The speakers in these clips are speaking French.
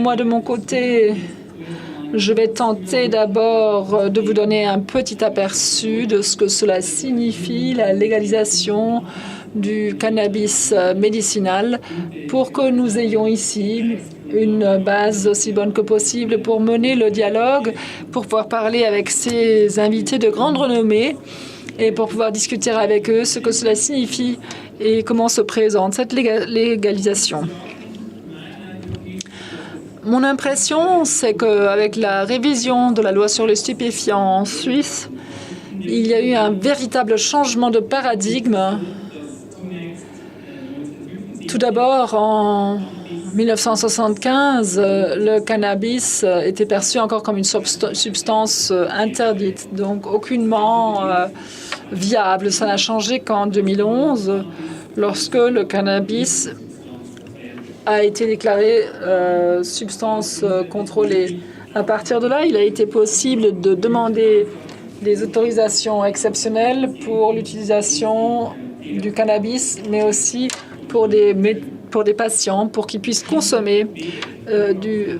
Moi, de mon côté, je vais tenter d'abord de vous donner un petit aperçu de ce que cela signifie, la légalisation du cannabis médicinal, pour que nous ayons ici une base aussi bonne que possible pour mener le dialogue, pour pouvoir parler avec ces invités de grande renommée et pour pouvoir discuter avec eux ce que cela signifie et comment se présente cette légalisation. Mon impression, c'est qu'avec la révision de la loi sur les stupéfiants en Suisse, il y a eu un véritable changement de paradigme. Tout d'abord, en 1975, le cannabis était perçu encore comme une substance interdite, donc aucunement viable. Ça n'a changé qu'en 2011, lorsque le cannabis a été déclaré substance contrôlée. À partir de là, il a été possible de demander des autorisations exceptionnelles pour l'utilisation du cannabis, mais aussi pour des patients, pour qu'ils puissent consommer des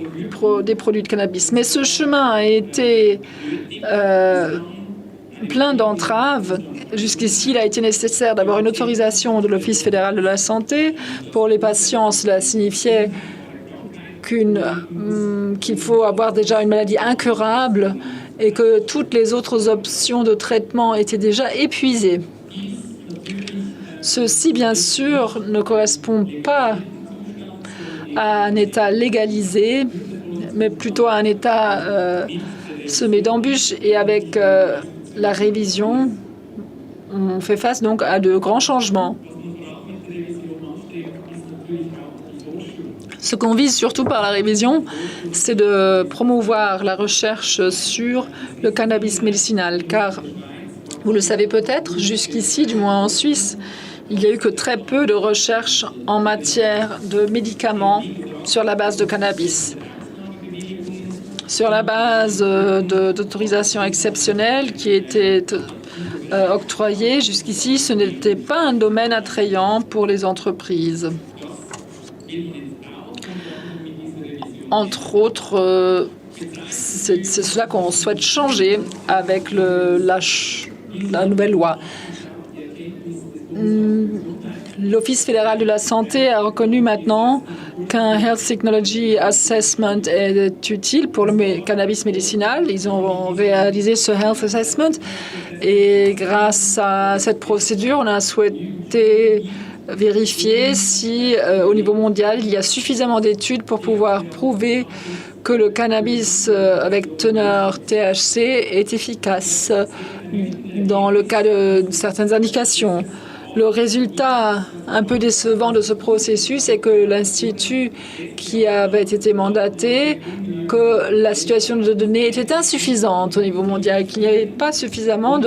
produits de cannabis. Mais ce chemin a été plein d'entraves. Jusqu'ici, il a été nécessaire d'avoir une autorisation de l'Office fédéral de la santé. Pour les patients, cela signifiait qu'il faut avoir déjà une maladie incurable et que toutes les autres options de traitement étaient déjà épuisées. Ceci, bien sûr, ne correspond pas à un État légalisé, mais plutôt à un État semé d'embûches. Et avec la révision, on fait face donc à de grands changements. Ce qu'on vise surtout par la révision, c'est de promouvoir la recherche sur le cannabis médicinal, car vous le savez peut-être, jusqu'ici, du moins en Suisse, il n'y a eu que très peu de recherche en matière de médicaments sur la base de cannabis. Sur la base d'autorisations exceptionnelles qui étaient octroyées, jusqu'ici, ce n'était pas un domaine attrayant pour les entreprises. Entre autres, c'est cela qu'on souhaite changer avec la nouvelle loi. L'Office fédéral de la santé a reconnu maintenant qu'un Health Technology Assessment est utile pour le cannabis médicinal. Ils ont réalisé ce Health Assessment et grâce à cette procédure, on a souhaité vérifier si, au niveau mondial, il y a suffisamment d'études pour pouvoir prouver que le cannabis avec teneur THC est efficace dans le cas de certaines indications. Le résultat un peu décevant de ce processus est que l'Institut qui avait été mandaté, que la situation de données était insuffisante au niveau mondial, qu'il n'y avait pas suffisamment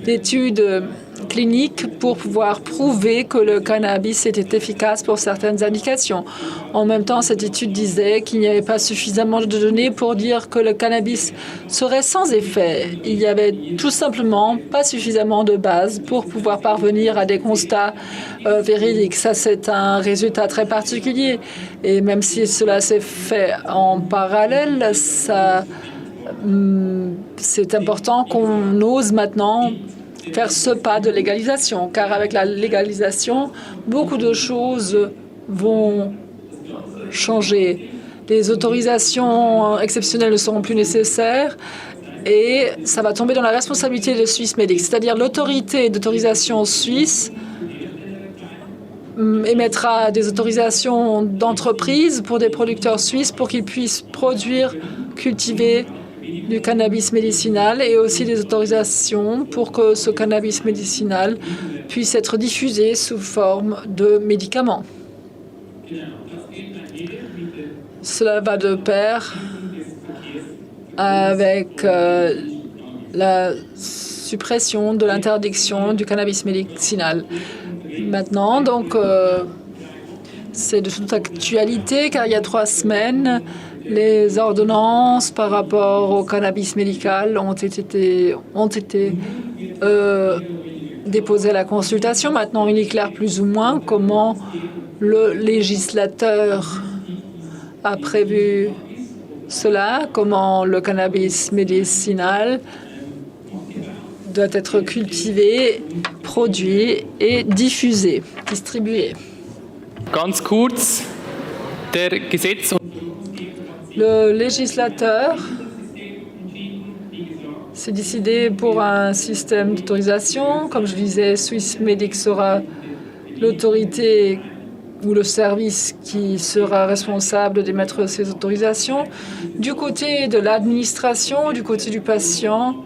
d'études cliniques pour pouvoir prouver que le cannabis était efficace pour certaines indications. En même temps, cette étude disait qu'il n'y avait pas suffisamment de données pour dire que le cannabis serait sans effet. Il n'y avait tout simplement pas suffisamment de bases pour pouvoir parvenir à des constats véridiques. Ça, c'est un résultat très particulier. Et même si cela s'est fait en parallèle, c'est important qu'on ose maintenant faire ce pas de légalisation, car avec la légalisation, beaucoup de choses vont changer. Les autorisations exceptionnelles ne seront plus nécessaires et ça va tomber dans la responsabilité de Swissmedic, c'est-à-dire l'autorité d'autorisation suisse émettra des autorisations d'entreprise pour des producteurs suisses pour qu'ils puissent produire, cultiver du cannabis médicinal et aussi des autorisations pour que ce cannabis médicinal puisse être diffusé sous forme de médicaments. Cela va de pair avec la suppression de l'interdiction du cannabis médicinal. Maintenant, donc, c'est de toute actualité car il y a 3 semaines, les ordonnances par rapport au cannabis médical ont été déposées à la consultation. Maintenant, il est clair plus ou moins comment le législateur a prévu cela, comment le cannabis médicinal doit être cultivé, produit et diffusé, distribué. Ganz kurz, der Gesetz. Le législateur s'est décidé pour un système d'autorisation. Comme je disais, Swissmedic sera l'autorité ou le service qui sera responsable d'émettre ces autorisations. Du côté de l'administration, du côté du patient,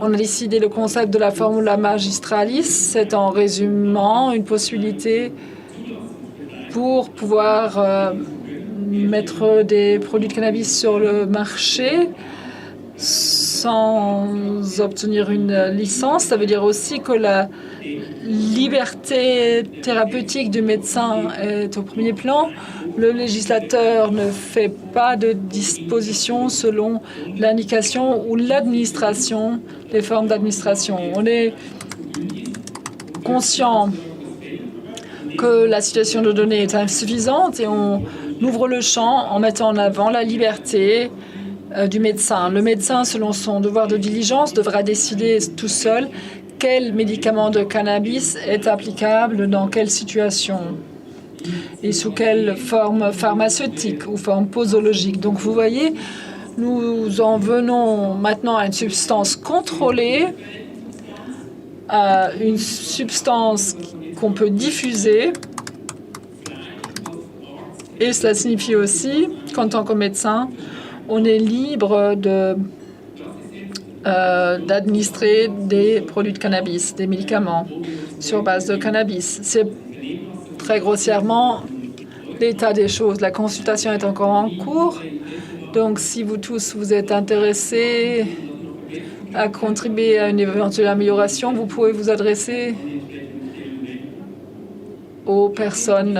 on a décidé le concept de la formula magistralis. C'est en résumant une possibilité pour pouvoir mettre des produits de cannabis sur le marché sans obtenir une licence. Ça veut dire aussi que la liberté thérapeutique du médecin est au premier plan. Le législateur ne fait pas de dispositions selon l'indication ou l'administration, les formes d'administration. On est conscient que la situation de données est insuffisante et on ouvre le champ en mettant en avant la liberté du médecin. Le médecin, selon son devoir de diligence, devra décider tout seul quel médicament de cannabis est applicable dans quelle situation et sous quelle forme pharmaceutique ou forme posologique. Donc vous voyez, nous en venons maintenant à une substance contrôlée, à une substance qu'on peut diffuser. Et cela signifie aussi qu'en tant que médecin, on est libre d'administrer des produits de cannabis, des médicaments sur base de cannabis. C'est très grossièrement l'état des choses. La consultation est encore en cours. Donc, si vous tous vous êtes intéressés à contribuer à une éventuelle amélioration, vous pouvez vous adresser aux personnes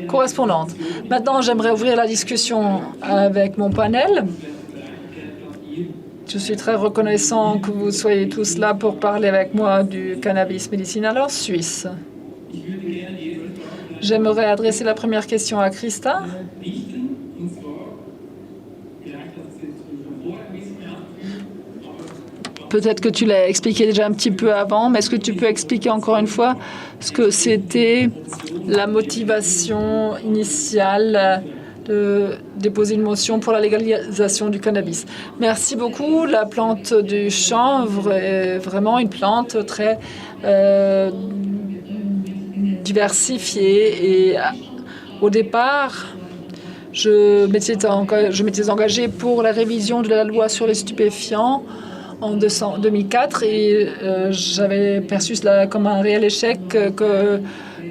correspondantes. Maintenant, j'aimerais ouvrir la discussion avec mon panel. Je suis très reconnaissant que vous soyez tous là pour parler avec moi du cannabis médicinal en Suisse. J'aimerais adresser la première question à Christa. Peut-être que tu l'as expliqué déjà un petit peu avant, mais est-ce que tu peux expliquer encore une fois ce que c'était la motivation initiale de déposer une motion pour la légalisation du cannabis? Merci beaucoup. La plante du chanvre est vraiment une plante très diversifiée. Et au départ, je m'étais engagée pour la révision de la loi sur les stupéfiants en 2004 et j'avais perçu cela comme un réel échec que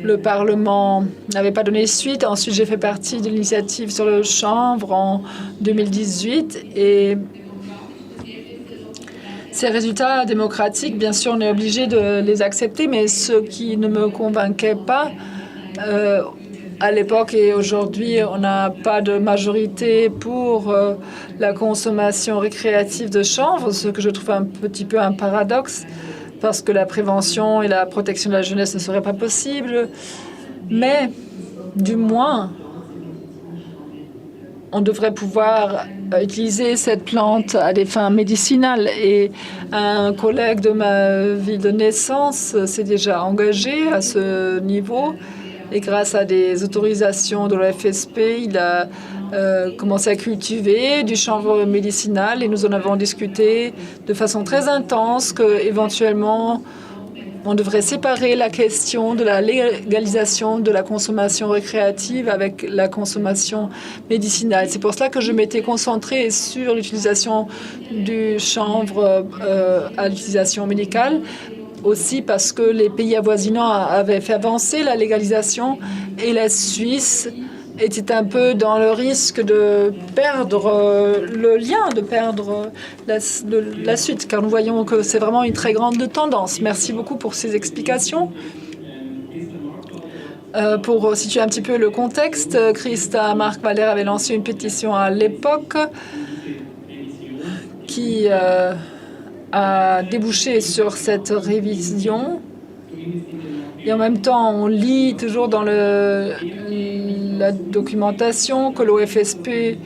le Parlement n'avait pas donné suite. Ensuite, j'ai fait partie de l'initiative sur le chanvre en 2018 et ces résultats démocratiques, bien sûr, on est obligé de les accepter, mais ce qui ne me convainquait pas à l'époque et aujourd'hui, on n'a pas de majorité pour la consommation récréative de chanvre, ce que je trouve un petit peu un paradoxe, parce que la prévention et la protection de la jeunesse ne seraient pas possibles. Mais, du moins, on devrait pouvoir utiliser cette plante à des fins médicinales. Et un collègue de ma ville de naissance s'est déjà engagé à ce niveau. Et grâce à des autorisations de l'OFSP, il a commencé à cultiver du chanvre médicinal et nous en avons discuté de façon très intense qu'éventuellement, on devrait séparer la question de la légalisation de la consommation récréative avec la consommation médicinale. C'est pour cela que je m'étais concentrée sur l'utilisation du chanvre à l'utilisation médicale. Aussi parce que les pays avoisinants avaient fait avancer la légalisation et la Suisse était un peu dans le risque de perdre le lien, de perdre la suite, car nous voyons que c'est vraiment une très grande tendance. Merci beaucoup pour ces explications. Pour situer un petit peu le contexte, Christa Marc Valère avait lancé une pétition à l'époque qui a débouché sur cette révision. Et en même temps, on lit toujours dans la documentation, que l'OFSP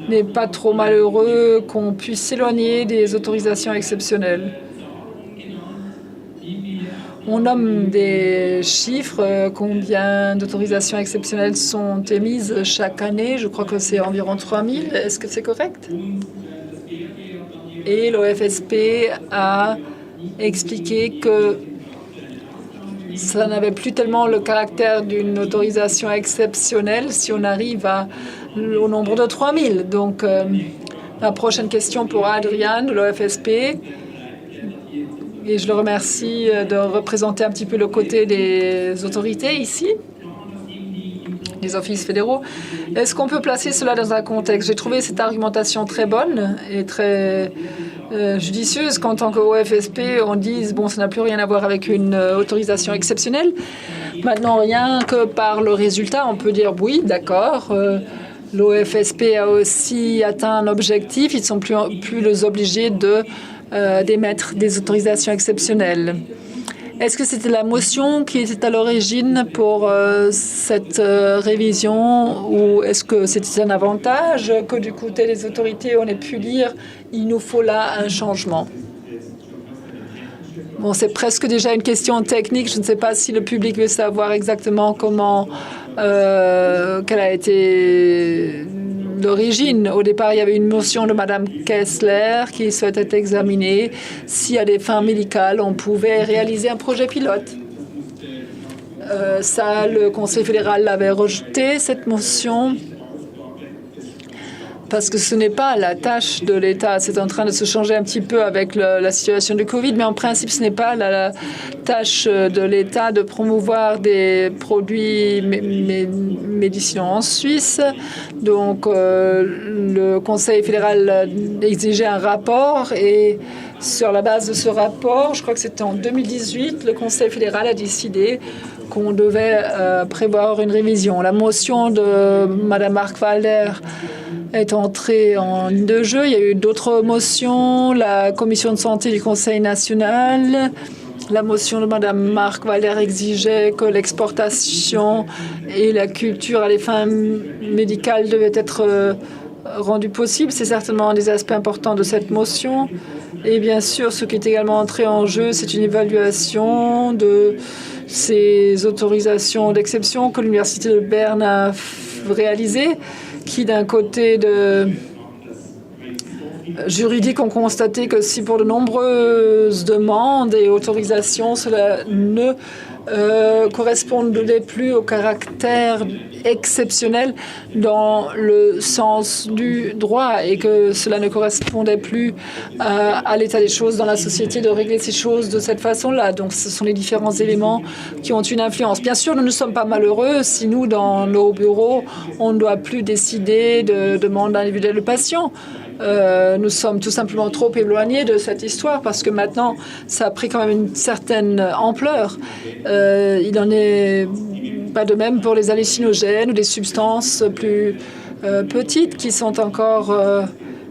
n'est pas trop malheureux, qu'on puisse s'éloigner des autorisations exceptionnelles. On nomme des chiffres, combien d'autorisations exceptionnelles sont émises chaque année. Je crois que c'est environ 3000. Est-ce que c'est correct? Et l'OFSP a expliqué que ça n'avait plus tellement le caractère d'une autorisation exceptionnelle si on arrive au nombre de 3000. Donc, la prochaine question pour Adrian de l'OFSP. Et je le remercie de représenter un petit peu le côté des autorités ici, les offices fédéraux. Est-ce qu'on peut placer cela dans un contexte? J'ai trouvé cette argumentation très bonne et très judicieuse qu'en tant qu'OFSP, on dise « bon, ça n'a plus rien à voir avec une autorisation exceptionnelle ». Maintenant, rien que par le résultat, on peut dire « oui, d'accord ». L'OFSP a aussi atteint un objectif. Ils ne sont plus obligés d'émettre des autorisations exceptionnelles. Est-ce que c'était la motion qui était à l'origine pour cette révision ou est-ce que c'était un avantage que du côté des autorités on ait pu dire il nous faut là un changement? Bon, c'est presque déjà une question technique. Je ne sais pas si le public veut savoir exactement quelle a été l'origine. Au départ, il y avait une motion de Mme Kessler qui souhaitait examiner si, à des fins médicales, on pouvait réaliser un projet pilote. Le Conseil fédéral l'avait rejeté, cette motion, parce que ce n'est pas la tâche de l'État. C'est en train de se changer un petit peu avec la situation du Covid, mais en principe, ce n'est pas la tâche de l'État de promouvoir des produits médicinaux en Suisse. Donc, le Conseil fédéral exigeait un rapport et sur la base de ce rapport, je crois que c'était en 2018, le Conseil fédéral a décidé qu'on devait prévoir une révision. La motion de Mme Markwalder est entrée en ligne de jeu. Il y a eu d'autres motions. La commission de santé du Conseil national, la motion de Mme Markwalder exigeait que l'exportation et la culture à des fins médicales devaient être rendues possibles. C'est certainement un des aspects importants de cette motion. Et bien sûr, ce qui est également entré en jeu, c'est une évaluation de ces autorisations d'exception que l'Université de Berne a réalisées, qui d'un côté juridique ont constaté que si pour de nombreuses demandes et autorisations, cela ne correspondait plus au caractère exceptionnel dans le sens du droit et que cela ne correspondait plus à l'état des choses dans la société de régler ces choses de cette façon-là. Donc ce sont les différents éléments qui ont une influence. Bien sûr, nous ne sommes pas malheureux si nous, dans nos bureaux, on ne doit plus décider de demandes individuelles de patients. Nous sommes tout simplement trop éloignés de cette histoire parce que maintenant, ça a pris quand même une certaine ampleur. Il n'en est pas de même pour les hallucinogènes ou des substances plus petites qui sont encore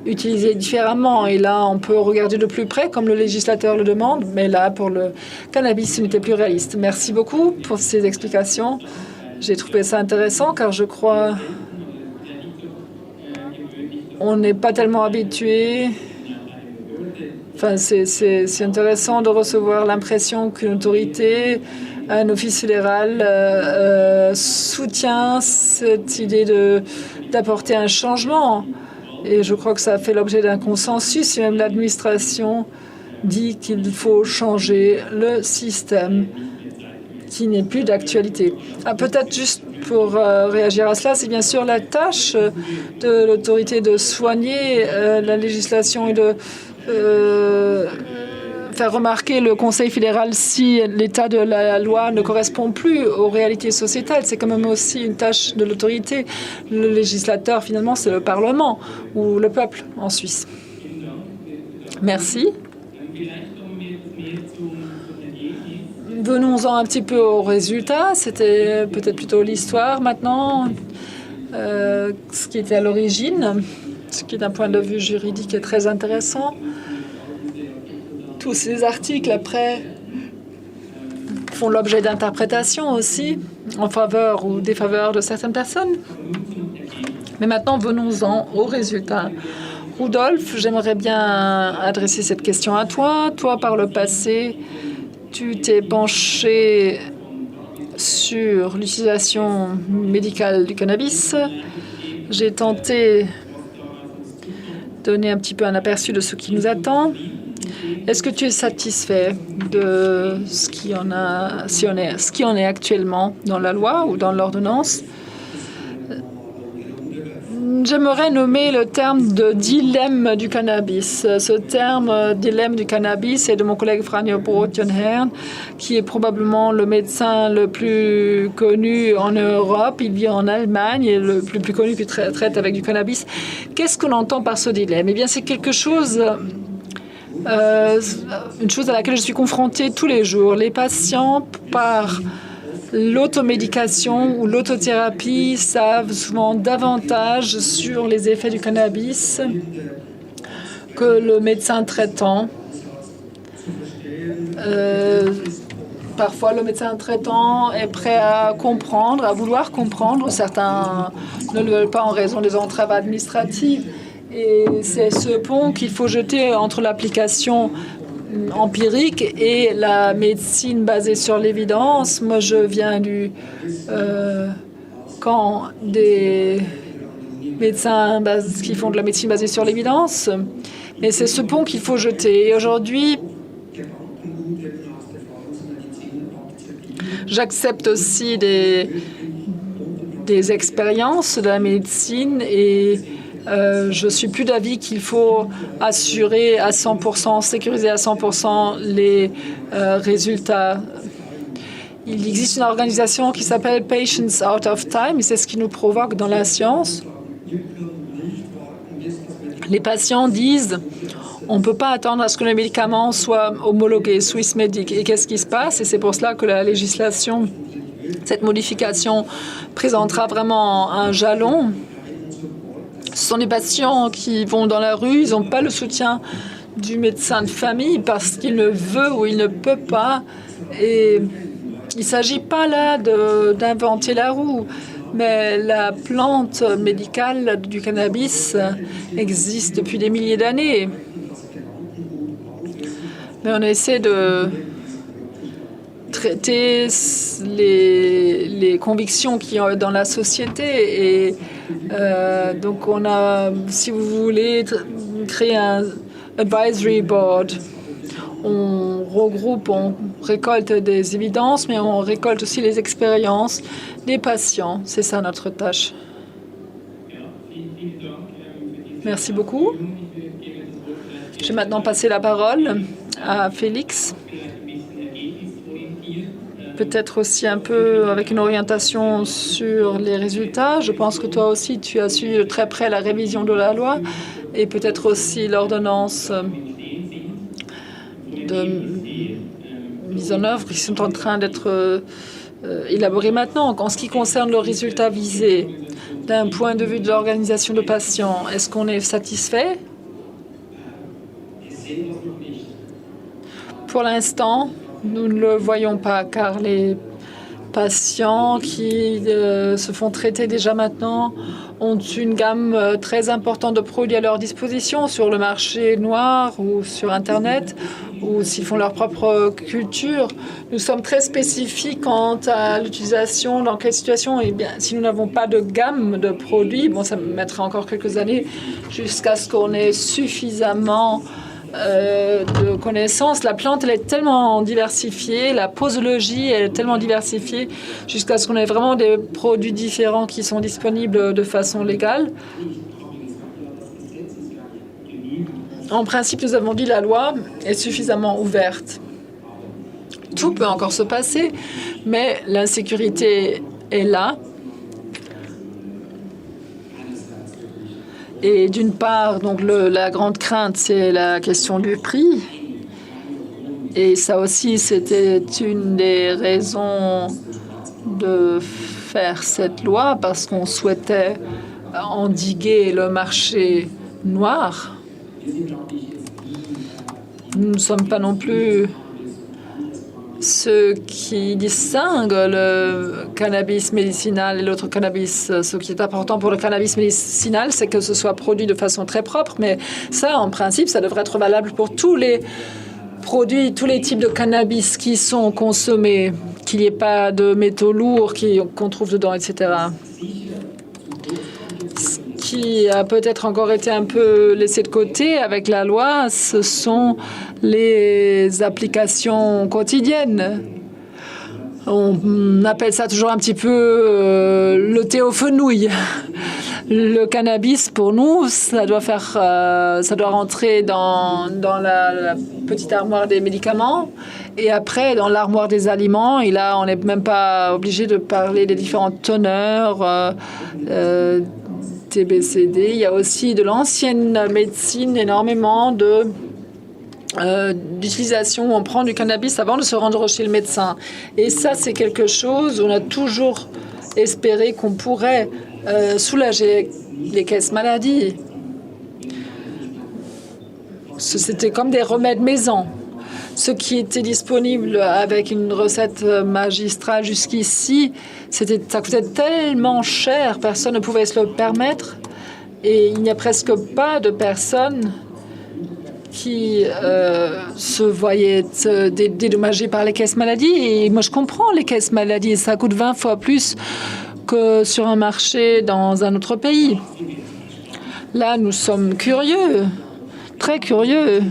utilisées différemment. Et là, on peut regarder de plus près comme le législateur le demande. Mais là, pour le cannabis, ce n'était plus réaliste. Merci beaucoup pour ces explications. J'ai trouvé ça intéressant car je crois on n'est pas tellement habitué. Enfin, c'est intéressant de recevoir l'impression qu'une autorité, un office fédéral soutient cette idée d'apporter un changement. Et je crois que ça a fait l'objet d'un consensus. Et même l'administration dit qu'il faut changer le système qui n'est plus d'actualité. Peut-être juste pour réagir à cela, c'est bien sûr la tâche de l'autorité de soigner la législation et de faire remarquer le Conseil fédéral si l'état de la loi ne correspond plus aux réalités sociétales. C'est quand même aussi une tâche de l'autorité. Le législateur, finalement, c'est le Parlement ou le peuple en Suisse. Merci. Venons-en un petit peu aux résultats. C'était peut-être plutôt l'histoire maintenant, ce qui était à l'origine, ce qui d'un point de vue juridique est très intéressant. Tous ces articles après font l'objet d'interprétations aussi. en faveur ou défaveur de certaines personnes. Mais maintenant, venons-en aux résultats. Rudolf, j'aimerais bien adresser cette question à toi. Toi, par le passé, tu t'es penché sur l'utilisation médicale du cannabis. J'ai tenté de donner un petit peu un aperçu de ce qui nous attend. Est-ce que tu es satisfait de ce qui en est actuellement dans la loi ou dans l'ordonnance? J'aimerais nommer le terme de dilemme du cannabis. Ce terme dilemme du cannabis est de mon collègue Franjo Brotjenhern, qui est probablement le médecin le plus connu en Europe. Il vit en Allemagne et le plus connu qui traite avec du cannabis. Qu'est-ce qu'on entend par ce dilemme? Eh bien, c'est quelque chose... une chose à laquelle je suis confrontée tous les jours. Les patients, par l'automédication ou l'autothérapie, savent souvent davantage sur les effets du cannabis que le médecin traitant. Parfois, le médecin traitant est prêt à comprendre, à vouloir comprendre. Certains ne le veulent pas en raison des entraves administratives. Et c'est ce pont qu'il faut jeter entre l'application empirique et la médecine basée sur l'évidence. Moi, je viens du camp des médecins qui font de la médecine basée sur l'évidence. Mais c'est ce pont qu'il faut jeter. Et aujourd'hui, j'accepte aussi des expériences de la médecine et je suis plus d'avis qu'il faut assurer à 100%, sécuriser à 100% les résultats. Il existe une organisation qui s'appelle Patients Out of Time, et c'est ce qui nous provoque dans la science. Les patients disent on ne peut pas attendre à ce que les médicaments soient homologués, Swissmedic. Et qu'est-ce qui se passe? Et c'est pour cela que la législation, cette modification, présentera vraiment un jalon. Ce sont des patients qui vont dans la rue, ils n'ont pas le soutien du médecin de famille parce qu'il ne veut ou il ne peut pas. Et il ne s'agit pas là d'inventer la roue, mais la plante médicale du cannabis existe depuis des milliers d'années. Mais on essaie de traiter les convictions qu'il y a dans la société. Et donc, on a, si vous voulez, créé un advisory board. On regroupe, on récolte des évidences, mais on récolte aussi les expériences des patients. C'est ça notre tâche. Merci beaucoup. Je vais maintenant passer la parole à Félix. Peut-être aussi un peu avec une orientation sur les résultats. Je pense que toi aussi, tu as suivi de très près la révision de la loi et peut-être aussi l'ordonnance de mise en œuvre qui sont en train d'être élaborées maintenant. En ce qui concerne le résultat visé, d'un point de vue de l'organisation de patients, est-ce qu'on est satisfait? Pour l'instant, nous ne le voyons pas, car les patients qui se font traiter déjà maintenant ont une gamme très importante de produits à leur disposition sur le marché noir ou sur Internet, ou s'ils font leur propre culture. Nous sommes très spécifiques quant à l'utilisation, dans quelle situation. Eh bien, si nous n'avons pas de gamme de produits, bon, ça mettra encore quelques années jusqu'à ce qu'on ait suffisamment de connaissances. La plante, elle est tellement diversifiée, la posologie elle est tellement diversifiée jusqu'à ce qu'on ait vraiment des produits différents qui sont disponibles de façon légale. En principe, nous avons dit la loi est suffisamment ouverte. Tout peut encore se passer, mais l'insécurité est là. Et d'une part, donc la grande crainte, c'est la question du prix. Et ça aussi, c'était une des raisons de faire cette loi, parce qu'on souhaitait endiguer le marché noir. Nous ne sommes pas non plus Ce qui distingue le cannabis médicinal et l'autre cannabis, ce qui est important pour le cannabis médicinal, c'est que ce soit produit de façon très propre, mais ça, en principe, ça devrait être valable pour tous les produits, tous les types de cannabis qui sont consommés, qu'il n'y ait pas de métaux lourds qu'on trouve dedans, etc. Ce qui a peut-être encore été un peu laissé de côté avec la loi, ce sont les applications quotidiennes. On appelle ça toujours un petit peu le thé aux fenouil. Le cannabis, pour nous, ça doit rentrer dans la petite armoire des médicaments et après dans l'armoire des aliments. Et là, on n'est même pas obligé de parler des différentes teneurs, TBCD. Il y a aussi de l'ancienne médecine, énormément d'utilisation où on prend du cannabis avant de se rendre chez le médecin. Et ça, c'est quelque chose où on a toujours espéré qu'on pourrait soulager les caisses maladies. C'était comme des remèdes maison. Ce qui était disponible avec une recette magistrale jusqu'ici, ça coûtait tellement cher, personne ne pouvait se le permettre. Et il n'y a presque pas de personnes qui se voyaient dédommagées par les caisses maladies. Et moi, je comprends les caisses maladies. Ça coûte 20 fois plus que sur un marché dans un autre pays. Là, nous sommes curieux, très curieux.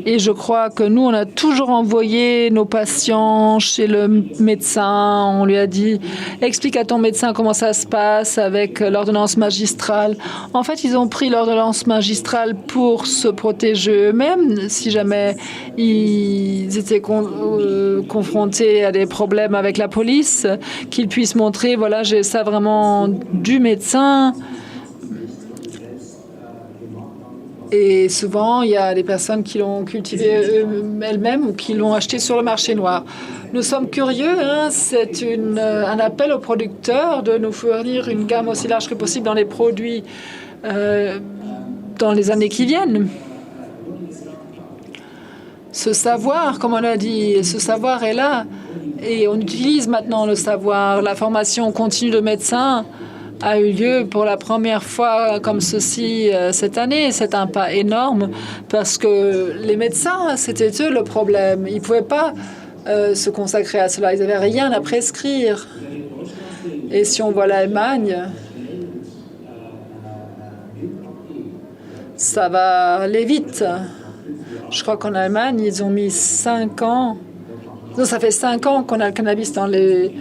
Et je crois que nous, on a toujours envoyé nos patients chez le médecin. On lui a dit, explique à ton médecin comment ça se passe avec l'ordonnance magistrale. En fait, ils ont pris l'ordonnance magistrale pour se protéger eux-mêmes si jamais ils étaient confrontés à des problèmes avec la police, qu'ils puissent montrer, voilà, j'ai ça vraiment du médecin. Et souvent, il y a des personnes qui l'ont cultivé elles-mêmes ou qui l'ont acheté sur le marché noir. Nous sommes curieux, hein? C'est un appel aux producteurs de nous fournir une gamme aussi large que possible dans les produits dans les années qui viennent. Ce savoir, comme on a dit, ce savoir est là. Et on utilise maintenant le savoir. La formation continue de médecins a eu lieu pour la première fois comme ceci cette année. C'est un pas énorme parce que les médecins, c'était eux le problème. Ils ne pouvaient pas se consacrer à cela. Ils n'avaient rien à prescrire. Et si on voit l'Allemagne, ça va aller vite. Je crois qu'en Allemagne, ils ont mis 5 ans. Non, ça fait 5 ans qu'on a le cannabis dans les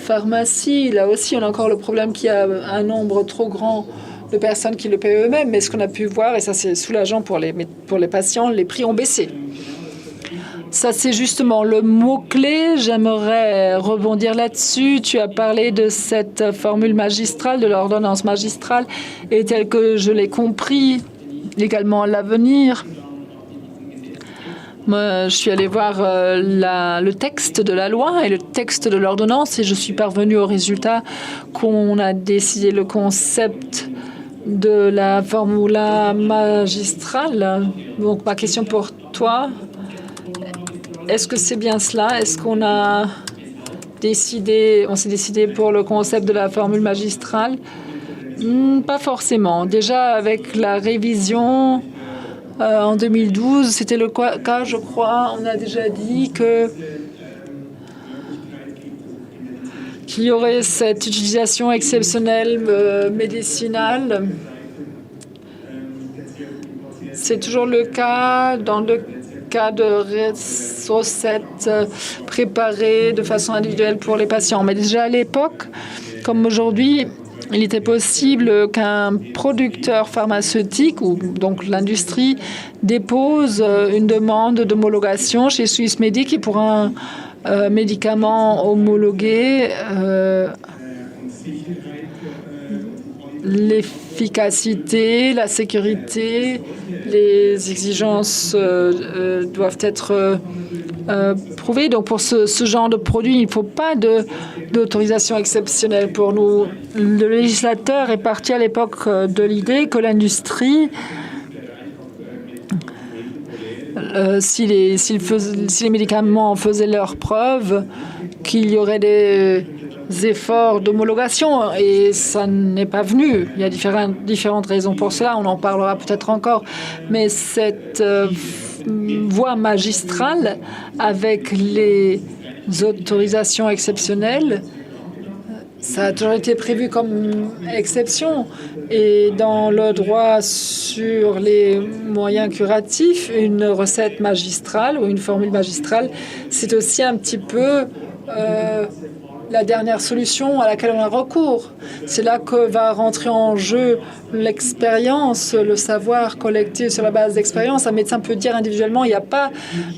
pharmacie, là aussi, on a encore le problème qu'il y a un nombre trop grand de personnes qui le paient eux-mêmes. Mais ce qu'on a pu voir, et ça c'est soulageant pour les patients, les prix ont baissé. Ça, c'est justement le mot-clé. J'aimerais rebondir là-dessus. Tu as parlé de cette formule magistrale, de l'ordonnance magistrale, et telle que je l'ai compris, également à l'avenir. Moi, je suis allée voir le texte de la loi et le texte de l'ordonnance et je suis parvenue au résultat qu'on a décidé le concept de la formula magistrale. Donc, ma question pour toi, est-ce que c'est bien cela? Est-ce qu'on s'est décidé pour le concept de la formule magistrale? Pas forcément. Déjà, avec la révision en 2012, c'était le cas, je crois. On a déjà dit qu'il y aurait cette utilisation exceptionnelle médicinale. C'est toujours le cas dans le cas de recettes préparées de façon individuelle pour les patients. Mais déjà à l'époque, comme aujourd'hui, il était possible qu'un producteur pharmaceutique, ou donc l'industrie, dépose une demande d'homologation chez Swissmedic et pour un médicament homologué, l'efficacité, la sécurité, les exigences doivent être prouvées. Donc pour ce genre de produit, il ne faut pas d'autorisation exceptionnelle pour nous. Le législateur est parti à l'époque de l'idée que l'industrie si les médicaments faisaient leurs preuves, qu'il y aurait des efforts d'homologation, et ça n'est pas venu. Il y a différentes raisons pour cela, on en parlera peut-être encore, mais cette voie magistrale avec les autorisations exceptionnelles, ça a toujours été prévu comme exception. Et dans le droit sur les moyens curatifs, une recette magistrale ou une formule magistrale, c'est aussi un petit peu la dernière solution à laquelle on a recours. C'est là que va rentrer en jeu l'expérience, le savoir collecté sur la base d'expérience. Un médecin peut dire individuellement, il n'y a pas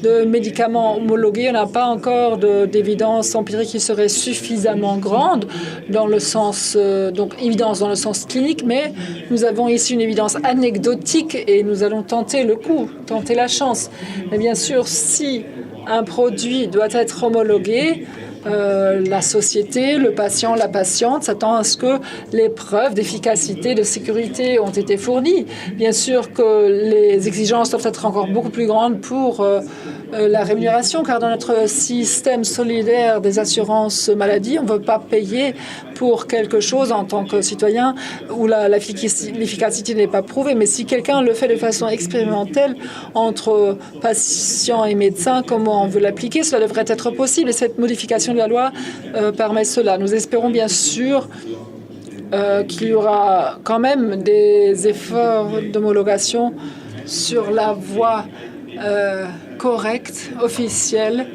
de médicaments homologués, on n'a pas encore d'évidence empirique qui serait suffisamment grande dans le sens, donc évidence dans le sens clinique, mais nous avons ici une évidence anecdotique et nous allons tenter le coup, tenter la chance. Mais bien sûr, si un produit doit être homologué, la société, le patient, la patiente s'attend à ce que les preuves d'efficacité, de sécurité ont été fournies. Bien sûr que les exigences doivent être encore beaucoup plus grandes pour la rémunération, car dans notre système solidaire des assurances maladie, on ne veut pas payer pour quelque chose en tant que citoyen où l'efficacité n'est pas prouvée. Mais si quelqu'un le fait de façon expérimentale entre patients et médecins, comment on veut l'appliquer, cela devrait être possible. Et cette modification de la loi permet cela. Nous espérons bien sûr qu'il y aura quand même des efforts d'homologation sur la voie correcte, officielle,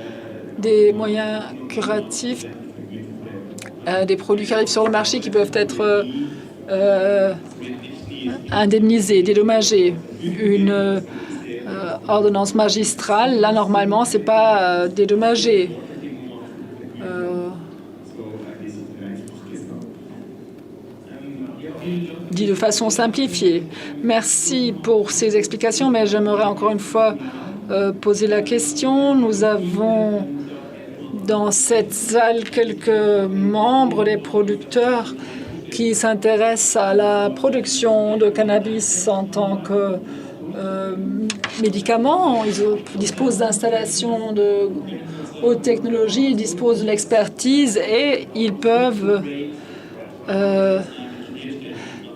des moyens curatifs, des produits qui arrivent sur le marché qui peuvent être indemnisés, dédommagés. Une ordonnance magistrale, là, normalement, c'est pas dédommagé. Dit de façon simplifiée. Merci pour ces explications, mais j'aimerais encore une fois poser la question. Nous avons dans cette salle quelques membres des producteurs qui s'intéressent à la production de cannabis en tant que médicament. Ils disposent d'installations de haute technologie, ils disposent de l'expertise et ils peuvent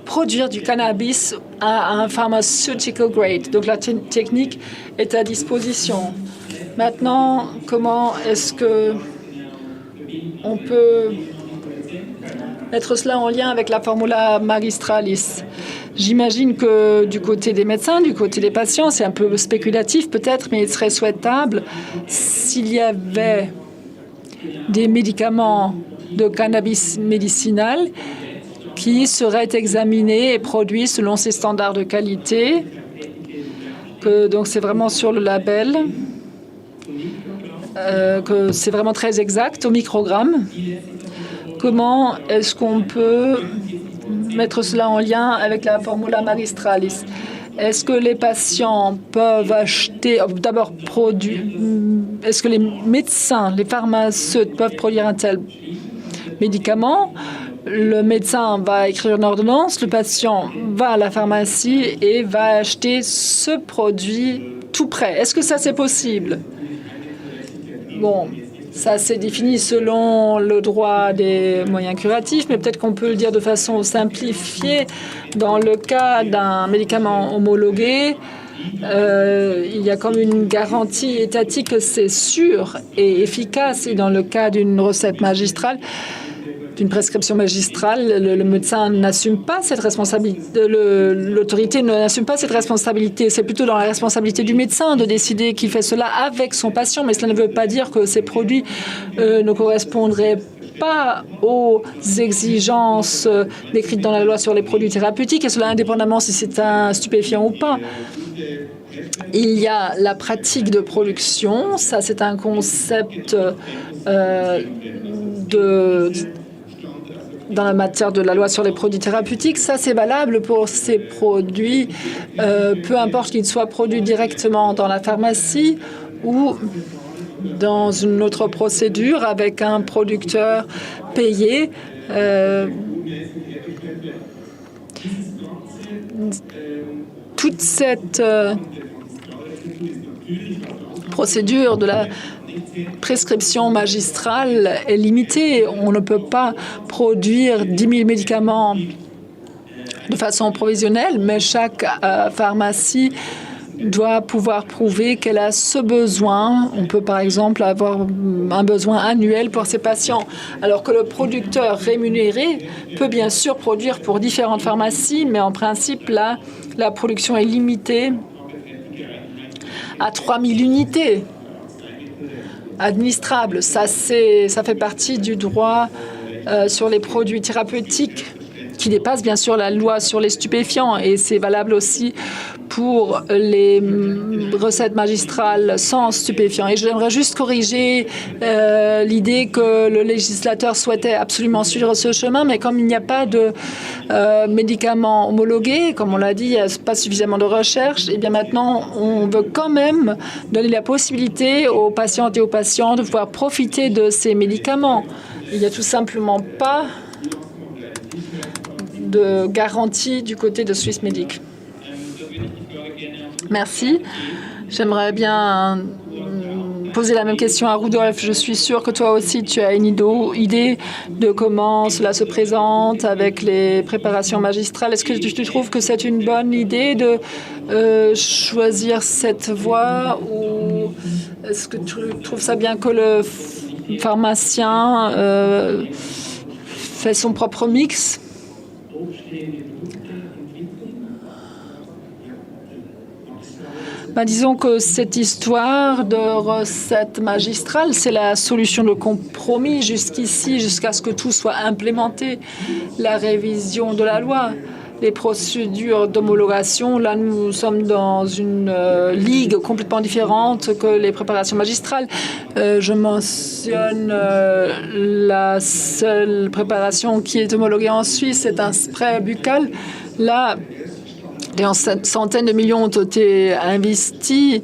produire du cannabis à un pharmaceutical grade. Donc la technique est à disposition. Maintenant, comment est-ce que on peut mettre cela en lien avec la formula magistralis? J'imagine que du côté des médecins, du côté des patients, c'est un peu spéculatif peut-être, mais il serait souhaitable s'il y avait des médicaments de cannabis médicinal qui seraient examinés et produits selon ces standards de qualité. Donc c'est vraiment sur le label, que c'est vraiment très exact au microgramme. Comment est-ce qu'on peut mettre cela en lien avec la formula magistralis? Est-ce que les patients peuvent acheter, d'abord produire, est-ce que les médecins, les pharmaceutiques peuvent produire un tel médicament? Le médecin va écrire une ordonnance, le patient va à la pharmacie et va acheter ce produit tout prêt. Est-ce que ça, c'est possible? Bon, ça, c'est défini selon le droit des moyens curatifs, mais peut-être qu'on peut le dire de façon simplifiée. Dans le cas d'un médicament homologué, il y a comme une garantie étatique que c'est sûr et efficace. Et dans le cas d'une recette magistrale, d'une prescription magistrale, le médecin n'assume pas cette responsabilité, l'autorité n'assume pas cette responsabilité. C'est plutôt dans la responsabilité du médecin de décider qu'il fait cela avec son patient, mais cela ne veut pas dire que ces produits ne correspondraient pas aux exigences décrites dans la loi sur les produits thérapeutiques, et cela indépendamment si c'est un stupéfiant ou pas. Il y a la pratique de production, ça c'est un concept dans la matière de la loi sur les produits thérapeutiques. Ça, c'est valable pour ces produits, peu importe qu'ils soient produits directement dans la pharmacie ou dans une autre procédure avec un producteur payé. Toute cette procédure de la prescription magistrale est limitée. On ne peut pas produire 10 000 médicaments de façon provisionnelle, mais chaque pharmacie doit pouvoir prouver qu'elle a ce besoin. On peut par exemple avoir un besoin annuel pour ses patients, alors que le producteur rémunéré peut bien sûr produire pour différentes pharmacies, mais en principe, là, la production est limitée à 3 000 unités administrables. Ça fait partie du droit sur les produits thérapeutiques qui dépasse bien sûr la loi sur les stupéfiants, et c'est valable aussi pour les recettes magistrales sans stupéfiants. Et j'aimerais juste corriger l'idée que le législateur souhaitait absolument suivre ce chemin, mais comme il n'y a pas de médicaments homologués, comme on l'a dit, il n'y a pas suffisamment de recherche, et bien maintenant on veut quand même donner la possibilité aux patientes et aux patients de pouvoir profiter de ces médicaments. Il n'y a tout simplement pas de garantie du côté de Swissmedic. Merci. J'aimerais bien poser la même question à Rudolf. Je suis sûre que toi aussi, tu as une idée de comment cela se présente avec les préparations magistrales. Est-ce que tu trouves que c'est une bonne idée de choisir cette voie, ou est-ce que tu trouves ça bien que le pharmacien fait son propre mix? Disons que cette histoire de recette magistrale, c'est la solution de compromis jusqu'ici, jusqu'à ce que tout soit implémenté. La révision de la loi, les procédures d'homologation, là nous sommes dans une ligue complètement différente que les préparations magistrales. Je mentionne la seule préparation qui est homologuée en Suisse, c'est un spray buccal. Là, des centaines de millions ont été investis.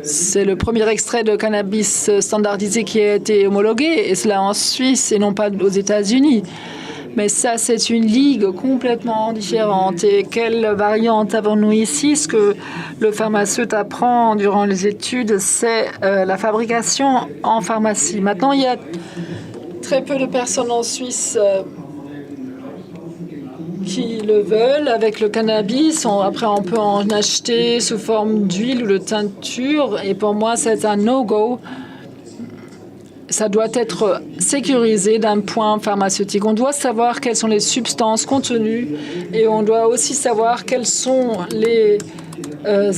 C'est le premier extrait de cannabis standardisé qui a été homologué, et cela en Suisse et non pas aux États-Unis. Mais ça, c'est une ligue complètement différente. Et quelle variante avons-nous ici? Ce que le pharmaceute apprend durant les études, c'est la fabrication en pharmacie. Maintenant, il y a très peu de personnes en Suisse qui le veulent avec le cannabis. Après, on peut en acheter sous forme d'huile ou de teinture. Et pour moi, c'est un no-go. Ça doit être sécurisé d'un point pharmaceutique. On doit savoir quelles sont les substances contenues, et on doit aussi savoir quels sont les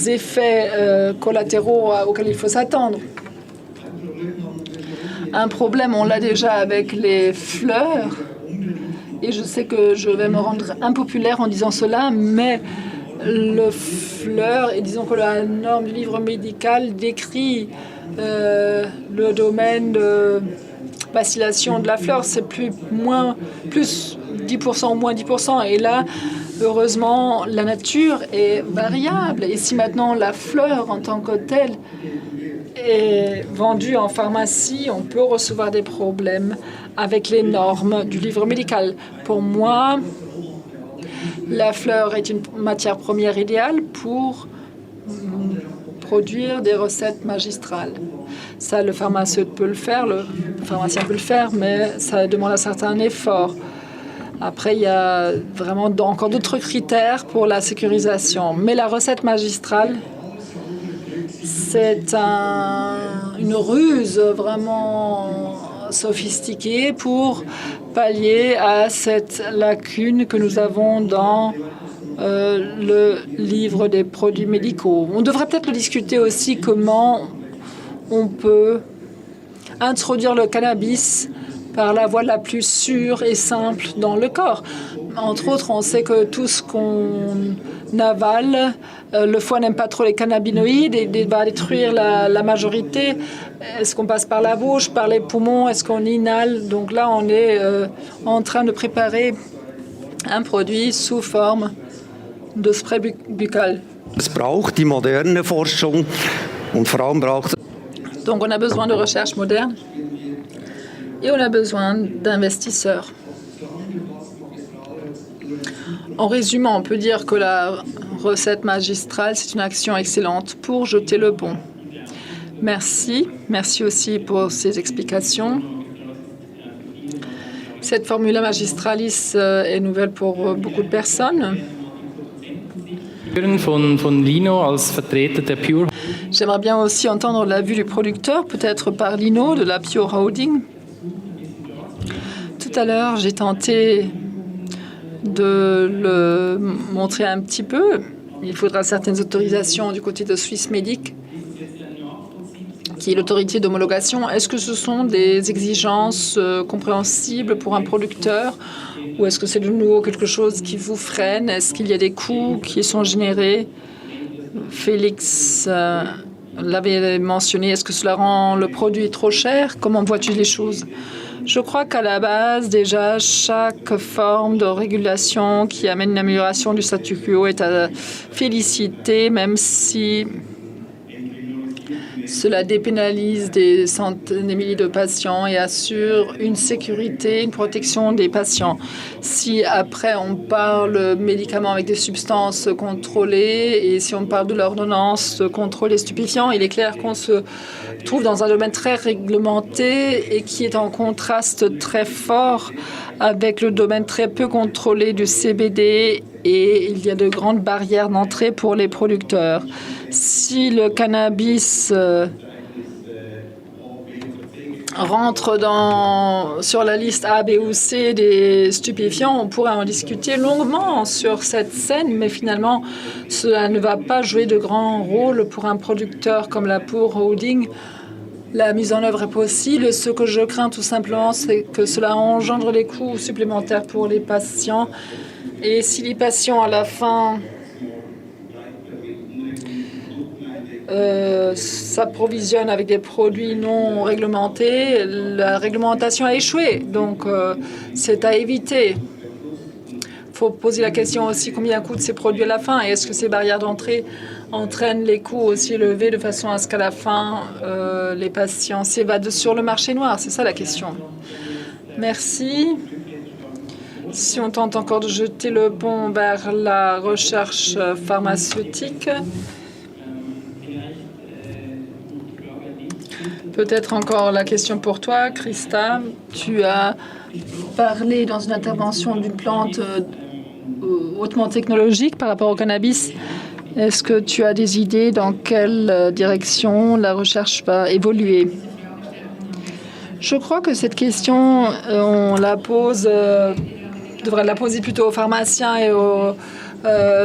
effets collatéraux auxquels il faut s'attendre. Un problème, on l'a déjà avec les fleurs. Et je sais que je vais me rendre impopulaire en disant cela, mais le fleur, et disons que la norme du livre médical décrit le domaine de vacillation de la fleur, c'est plus 10% ou moins 10%. Et là, heureusement, la nature est variable. Et si maintenant la fleur en tant que telle est vendue en pharmacie, on peut recevoir des problèmes avec les normes du livre médical. Pour moi, la fleur est une matière première idéale pour produire des recettes magistrales. Ça, le pharmaceute peut le faire, le pharmacien peut le faire, mais ça demande un certain effort. Après, il y a vraiment encore d'autres critères pour la sécurisation. Mais la recette magistrale, c'est une ruse vraiment sophistiquée pour pallier à cette lacune que nous avons dans le livre des produits médicaux. On devrait peut-être le discuter aussi, comment on peut introduire le cannabis par la voie la plus sûre et simple dans le corps. Entre autres, on sait que tout ce qu'on avale, le foie n'aime pas trop les cannabinoïdes et il va détruire la majorité. Est-ce qu'on passe par la bouche, par les poumons, est-ce qu'on inhale? Donc là, on est en train de préparer un produit sous forme de spray buccal. Es braucht die moderne Forschung und vor allem braucht. Donc on a besoin de recherche moderne et on a besoin d'investisseurs. En résumant, on peut dire que la recette magistrale, c'est une action excellente pour jeter le pont. Merci. Merci aussi pour ces explications. Cette formula magistralis est nouvelle pour beaucoup de personnes. Von Lino als Vertreter der Pure. J'aimerais bien aussi entendre la vue du producteur, peut-être par Lino de la Pure Holding. Tout à l'heure, j'ai tenté de le montrer un petit peu. Il faudra certaines autorisations du côté de Swissmedic, qui est l'autorité d'homologation. Est-ce que ce sont des exigences compréhensibles pour un producteur ou est-ce que c'est de nouveau quelque chose qui vous freine? Est-ce qu'il y a des coûts qui sont générés? Félix l'avait mentionné. Est-ce que cela rend le produit trop cher? Comment vois-tu les choses? Je crois qu'à la base, déjà, chaque forme de régulation qui amène une amélioration du statu quo est à féliciter, même si cela dépénalise des centaines de milliers de patients et assure une sécurité, une protection des patients. Si après on parle médicaments avec des substances contrôlées et si on parle de l'ordonnance de contrôle des stupéfiants, il est clair qu'on se trouve dans un domaine très réglementé et qui est en contraste très fort avec le domaine très peu contrôlé du CBD et il y a de grandes barrières d'entrée pour les producteurs. Si le cannabis rentre sur la liste A, B ou C des stupéfiants, on pourrait en discuter longuement sur cette scène, mais finalement, cela ne va pas jouer de grand rôle pour un producteur comme la Pure Holding. La mise en œuvre est possible. Ce que je crains tout simplement, c'est que cela engendre des coûts supplémentaires pour les patients. Et si les patients, à la fin, s'approvisionnent avec des produits non réglementés, la réglementation a échoué. Donc, c'est à éviter. Il faut poser la question aussi combien coûtent ces produits à la fin et est-ce que ces barrières d'entrée entraînent les coûts aussi élevés de façon à ce qu'à la fin, les patients s'évadent sur le marché noir. C'est ça la question. Merci. Si on tente encore de jeter le pont vers la recherche pharmaceutique, peut-être encore la question pour toi, Christa. Tu as parlé dans une intervention d'une plante hautement technologique par rapport au cannabis. Est-ce que tu as des idées dans quelle direction la recherche va évoluer? Je crois que cette question, on la pose, devrait la poser plutôt aux pharmaciens et aux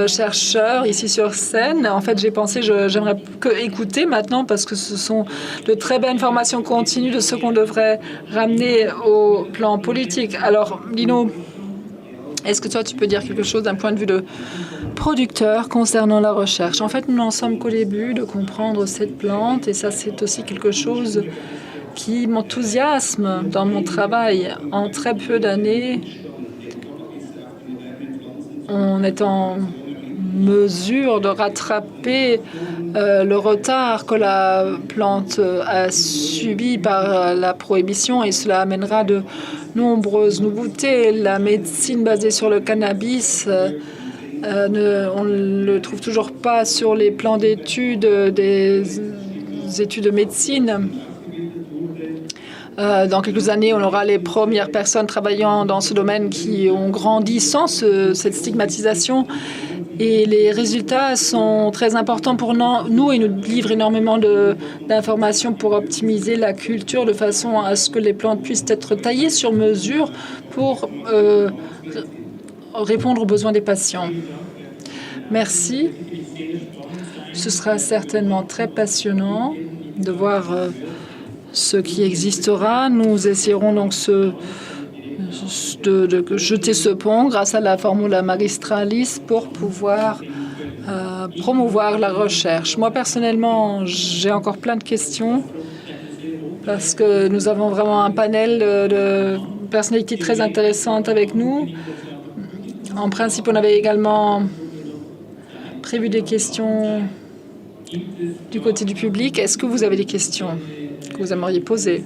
chercheurs ici sur scène. En fait, j'ai pensé, j'aimerais que écouter maintenant parce que ce sont de très belles formations continues de ce qu'on devrait ramener au plan politique. Alors, Lino, est-ce que toi, tu peux dire quelque chose d'un point de vue de producteur concernant la recherche? En fait, nous n'en sommes qu'au début de comprendre cette plante et ça, c'est aussi quelque chose qui m'enthousiasme dans mon travail. En très peu d'années, on est en mesure de rattraper le retard que la plante a subi par la prohibition et cela amènera de nombreuses nouveautés. La médecine basée sur le cannabis, on ne le trouve toujours pas sur les plans d'études des études de médecine. Dans quelques années, on aura les premières personnes travaillant dans ce domaine qui ont grandi sans cette stigmatisation. Et les résultats sont très importants pour nous et nous livrent énormément d'informations pour optimiser la culture de façon à ce que les plantes puissent être taillées sur mesure pour répondre aux besoins des patients. Merci. Ce sera certainement très passionnant de voir ce qui existera. Nous essayerons donc de jeter ce pont grâce à la formula magistralis pour pouvoir promouvoir la recherche. Moi, personnellement, j'ai encore plein de questions parce que nous avons vraiment un panel de personnalités très intéressantes avec nous. En principe, on avait également prévu des questions du côté du public. Est-ce que vous avez des questions que vous aimeriez poser?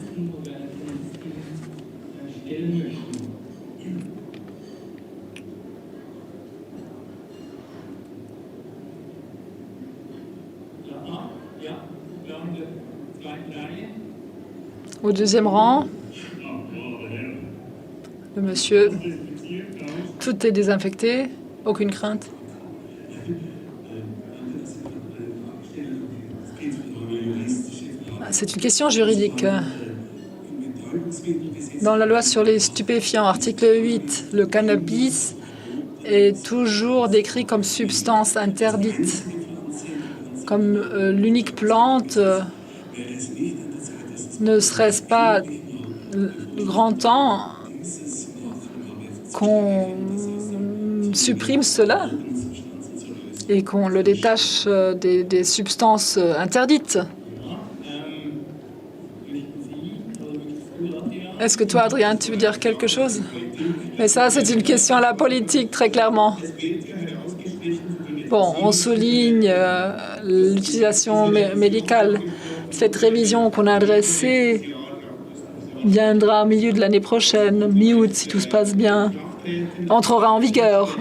Au deuxième rang, le monsieur. Tout est désinfecté, aucune crainte. C'est une question juridique. Dans la loi sur les stupéfiants, article 8, le cannabis est toujours décrit comme substance interdite, comme l'unique plante. Ne serait-ce pas grand temps qu'on supprime cela et qu'on le détache des substances interdites? Est-ce que toi, Adrien, tu veux dire quelque chose? Mais ça, c'est une question à la politique, très clairement. Bon, on souligne l'utilisation médicale. Cette révision qu'on a adressée viendra au milieu de l'année prochaine, mi-août, si tout se passe bien, entrera en vigueur.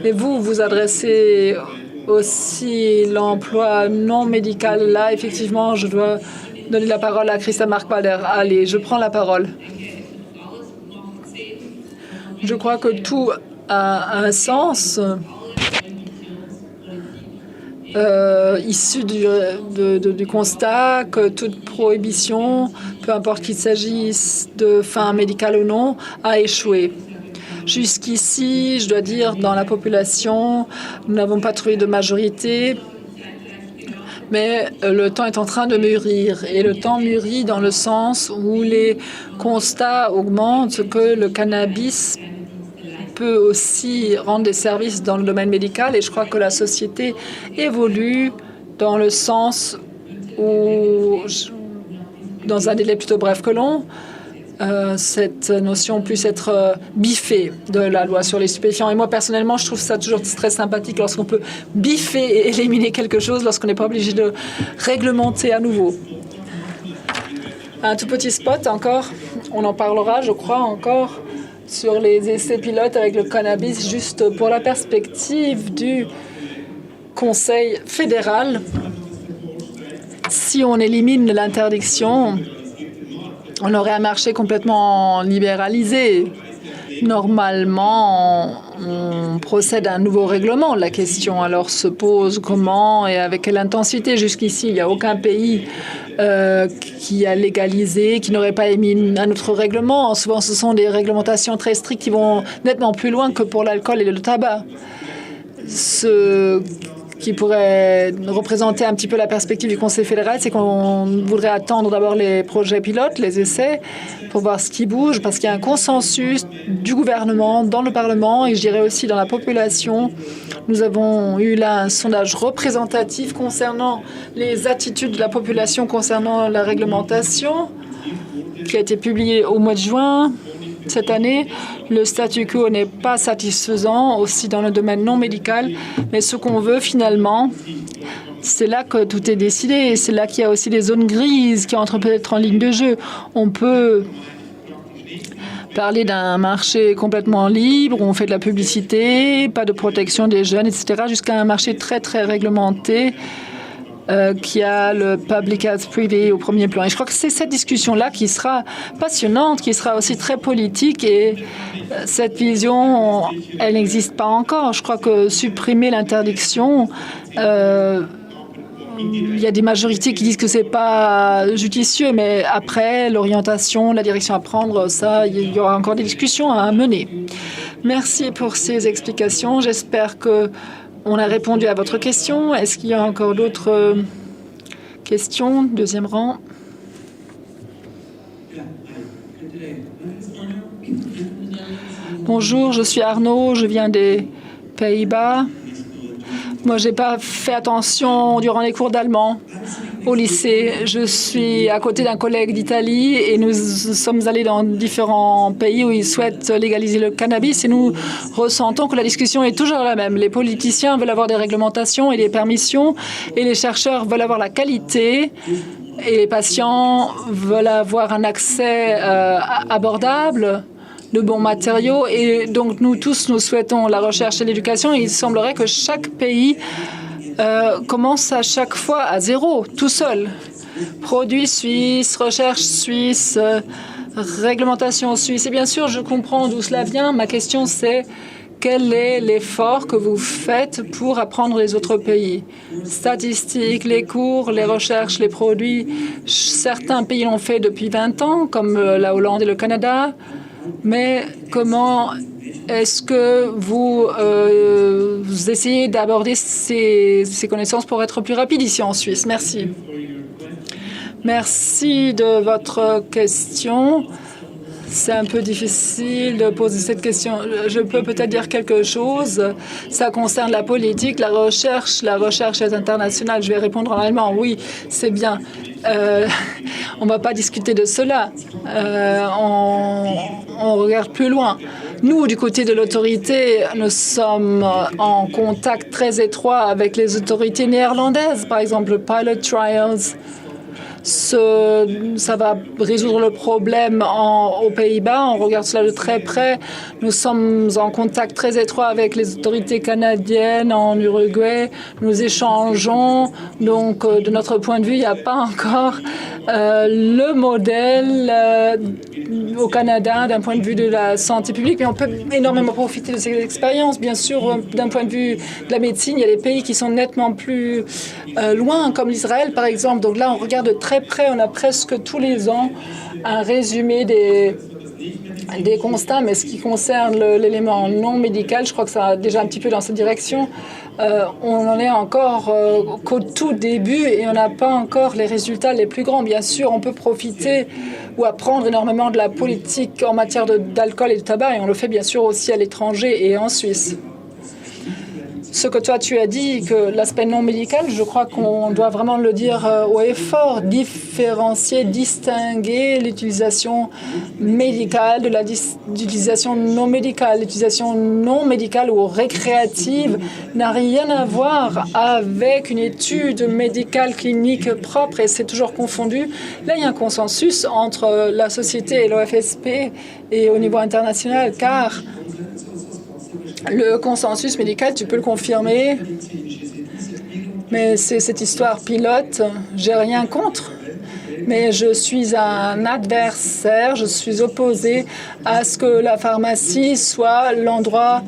Et vous adressez aussi l'emploi non médical. Là, effectivement, je dois donner la parole à Christa Marquardt. Allez, je prends la parole. Je crois que tout a un sens issu du constat que toute prohibition, peu importe qu'il s'agisse de fin médicale ou non, a échoué. Jusqu'ici, je dois dire, dans la population, nous n'avons pas trouvé de majorité. Mais le temps est en train de mûrir. Et le temps mûrit dans le sens où les constats augmentent que le cannabis peut aussi rendre des services dans le domaine médical. Et je crois que la société évolue dans le sens où, dans un délai plutôt bref que long, cette notion puisse être biffée de la loi sur les stupéfiants. Et moi, personnellement, je trouve ça toujours très sympathique lorsqu'on peut biffer et éliminer quelque chose, lorsqu'on n'est pas obligé de réglementer à nouveau. Un tout petit spot encore, on en parlera, je crois, encore, sur les essais pilotes avec le cannabis, juste pour la perspective du Conseil fédéral. Si on élimine l'interdiction, on aurait un marché complètement libéralisé. Normalement, on procède à un nouveau règlement. La question alors se pose comment et avec quelle intensité. Jusqu'ici, il n'y a aucun pays qui a légalisé, qui n'aurait pas émis un autre règlement. Souvent, ce sont des réglementations très strictes qui vont nettement plus loin que pour l'alcool et le tabac. Ce qui pourrait représenter un petit peu la perspective du Conseil fédéral, c'est qu'on voudrait attendre d'abord les projets pilotes, les essais, pour voir ce qui bouge, parce qu'il y a un consensus du gouvernement, dans le Parlement, et je dirais aussi dans la population. Nous avons eu là un sondage représentatif concernant les attitudes de la population concernant la réglementation, qui a été publié au mois de juin. Cette année, le statu quo n'est pas satisfaisant, aussi dans le domaine non médical, mais ce qu'on veut finalement, c'est là que tout est décidé, et c'est là qu'il y a aussi des zones grises qui entrent peut-être en ligne de jeu. On peut parler d'un marché complètement libre, où on fait de la publicité, pas de protection des jeunes, etc., jusqu'à un marché très, très réglementé, qui a le public health privé au premier plan. Et je crois que c'est cette discussion-là qui sera passionnante, qui sera aussi très politique. Et cette vision, elle n'existe pas encore. Je crois que supprimer l'interdiction, il y a des majorités qui disent que c'est pas judicieux, mais après, l'orientation, la direction à prendre, ça, il y aura encore des discussions à mener. Merci pour ces explications. J'espère que on a répondu à votre question. Est-ce qu'il y a encore d'autres questions? Deuxième rang. Bonjour, je suis Arnaud, je viens des Pays-Bas. Moi, je n'ai pas fait attention durant les cours d'allemand au lycée. Je suis à côté d'un collègue d'Italie et nous sommes allés dans différents pays où ils souhaitent légaliser le cannabis et nous ressentons que la discussion est toujours la même. Les politiciens veulent avoir des réglementations et des permissions et les chercheurs veulent avoir la qualité et les patients veulent avoir un accès abordable, de bons matériaux. Et donc, nous tous, nous souhaitons la recherche et l'éducation. Il semblerait que chaque pays commence à chaque fois à zéro, tout seul. Produits suisses, recherche suisse, réglementation suisse. Et bien sûr, je comprends d'où cela vient. Ma question, c'est quel est l'effort que vous faites pour apprendre les autres pays? Statistiques, les cours, les recherches, les produits. Certains pays l'ont fait depuis 20 ans, comme la Hollande et le Canada. Mais comment est-ce que vous essayez d'aborder ces connaissances pour être plus rapide ici en Suisse? Merci. Merci de votre question. C'est un peu difficile de poser cette question. Je peux peut-être dire quelque chose. Ça concerne la politique, la recherche. La recherche est internationale. Je vais répondre en allemand. Oui, c'est bien. On ne va pas discuter de cela. On regarde plus loin. Nous, du côté de l'autorité, nous sommes en contact très étroit avec les autorités néerlandaises, par exemple, le Pilot Trials. Ça va résoudre le problème aux Pays-Bas. On regarde cela de très près. Nous sommes en contact très étroit avec les autorités canadiennes en Uruguay. Nous échangeons. Donc, de notre point de vue, il n'y a pas encore le modèle au Canada d'un point de vue de la santé publique. Mais on peut énormément profiter de ces expériences. Bien sûr, d'un point de vue de la médecine, il y a des pays qui sont nettement plus loin, comme l'Israël, par exemple. Donc là, on regarde de très près. On a presque tous les ans un résumé des constats, mais ce qui concerne l'élément non médical, je crois que ça va déjà un petit peu dans cette direction. On en est encore qu'au tout début et on n'a pas encore les résultats les plus grands. Bien sûr, on peut profiter ou apprendre énormément de la politique en matière d'alcool et de tabac, et on le fait bien sûr aussi à l'étranger et en Suisse. Ce que toi tu as dit, que l'aspect non médical, je crois qu'on doit vraiment le dire haut et fort, différencier, distinguer l'utilisation médicale de l'utilisation non médicale. L'utilisation non médicale ou récréative n'a rien à voir avec une étude médicale clinique propre et c'est toujours confondu. Là, il y a un consensus entre la société et l'OFSP et au niveau international, car le consensus médical, tu peux le confirmer, mais c'est cette histoire pilote. J'ai rien contre, mais je suis un adversaire. Je suis opposé à ce que la pharmacie soit l'endroit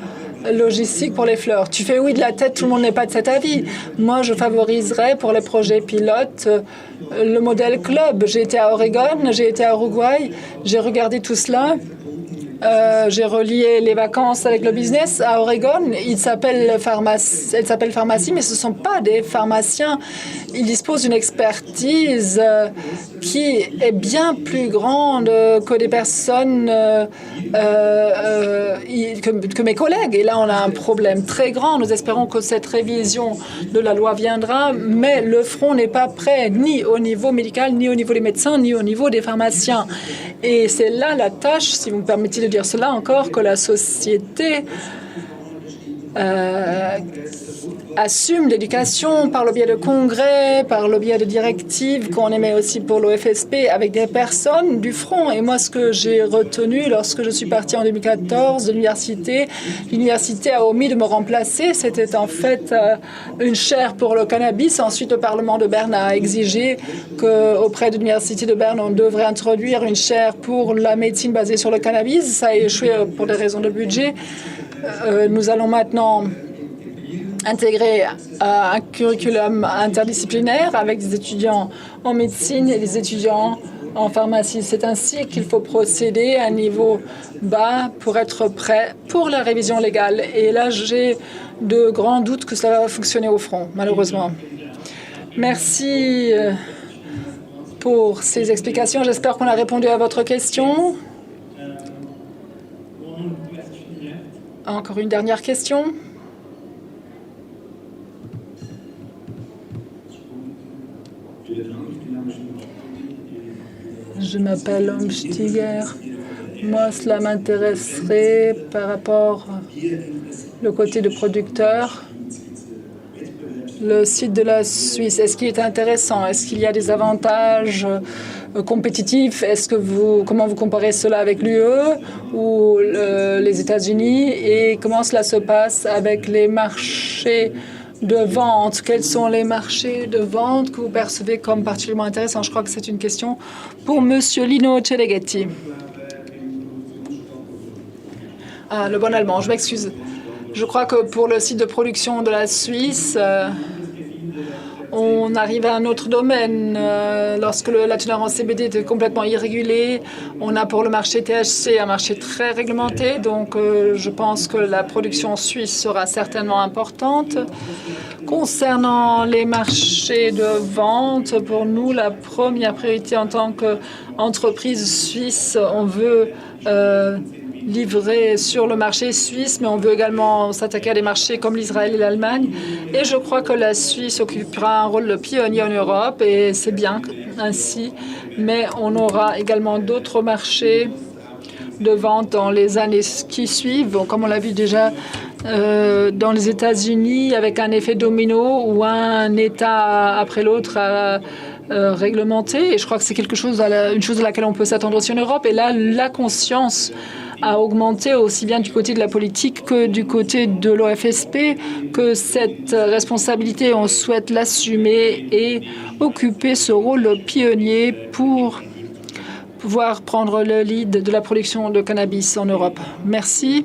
logistique pour les fleurs. Tu fais oui de la tête, tout le monde n'est pas de cet avis. Moi, je favoriserais pour les projets pilotes le modèle club. J'ai été à Oregon, j'ai été à Uruguay, j'ai regardé tout cela. J'ai relié les vacances avec le business à Oregon. Elle s'appelle pharmacie, mais ce ne sont pas des pharmaciens. Ils disposent d'une expertise qui est bien plus grande que des personnes, que mes collègues. Et là, on a un problème très grand. Nous espérons que cette révision de la loi viendra, mais le front n'est pas prêt, ni au niveau médical, ni au niveau des médecins, ni au niveau des pharmaciens. Et c'est là la tâche, si vous me permettez de dire cela encore, que la société assume l'éducation par le biais de congrès, par le biais de directives qu'on émet aussi pour l'OFSP avec des personnes du front. Et moi, ce que j'ai retenu lorsque je suis partie en 2014 de l'université a omis de me remplacer. C'était en fait une chaire pour le cannabis. Ensuite, le Parlement de Berne a exigé qu'auprès de l'université de Berne, on devrait introduire une chaire pour la médecine basée sur le cannabis. Ça a échoué pour des raisons de budget. Nous allons maintenant intégrer un curriculum interdisciplinaire avec des étudiants en médecine et des étudiants en pharmacie. C'est ainsi qu'il faut procéder à un niveau bas pour être prêt pour la révision légale. Et là, j'ai de grands doutes que ça va fonctionner au front, malheureusement. Merci pour ces explications. J'espère qu'on a répondu à votre question. Encore une dernière question. Je m'appelle Homstiger. Moi, cela m'intéresserait par rapport au côté de producteur. Le site de la Suisse, est-ce qu'il est intéressant? Est-ce qu'il y a des avantages compétitifs? Comment vous comparez cela avec l'UE ou les États-Unis? Et comment cela se passe avec les marchés de vente. Quels sont les marchés de vente que vous percevez comme particulièrement intéressants? Je crois que c'est une question pour Monsieur Lino Celeghetti. Ah, le bon allemand, je m'excuse. Je crois que pour le site de production de la Suisse, on arrive à un autre domaine. Lorsque la teneur en CBD était complètement irrégulée, on a pour le marché THC un marché très réglementé. Donc, je pense que la production suisse sera certainement importante. Concernant les marchés de vente, pour nous, la première priorité en tant qu'entreprise suisse, on veut livrer sur le marché suisse, mais on veut également s'attaquer à des marchés comme l'Israël et l'Allemagne. Et je crois que la Suisse occupera un rôle de pionnier en Europe, et c'est bien ainsi. Mais on aura également d'autres marchés de vente dans les années qui suivent, comme on l'a vu déjà dans les États-Unis, avec un effet domino où un État après l'autre a réglementé. Et je crois que c'est une chose à laquelle on peut s'attendre aussi en Europe. Et là, la conscience a augmenté aussi bien du côté de la politique que du côté de l'OFSP, que cette responsabilité, on souhaite l'assumer et occuper ce rôle de pionnier pour pouvoir prendre le lead de la production de cannabis en Europe. Merci.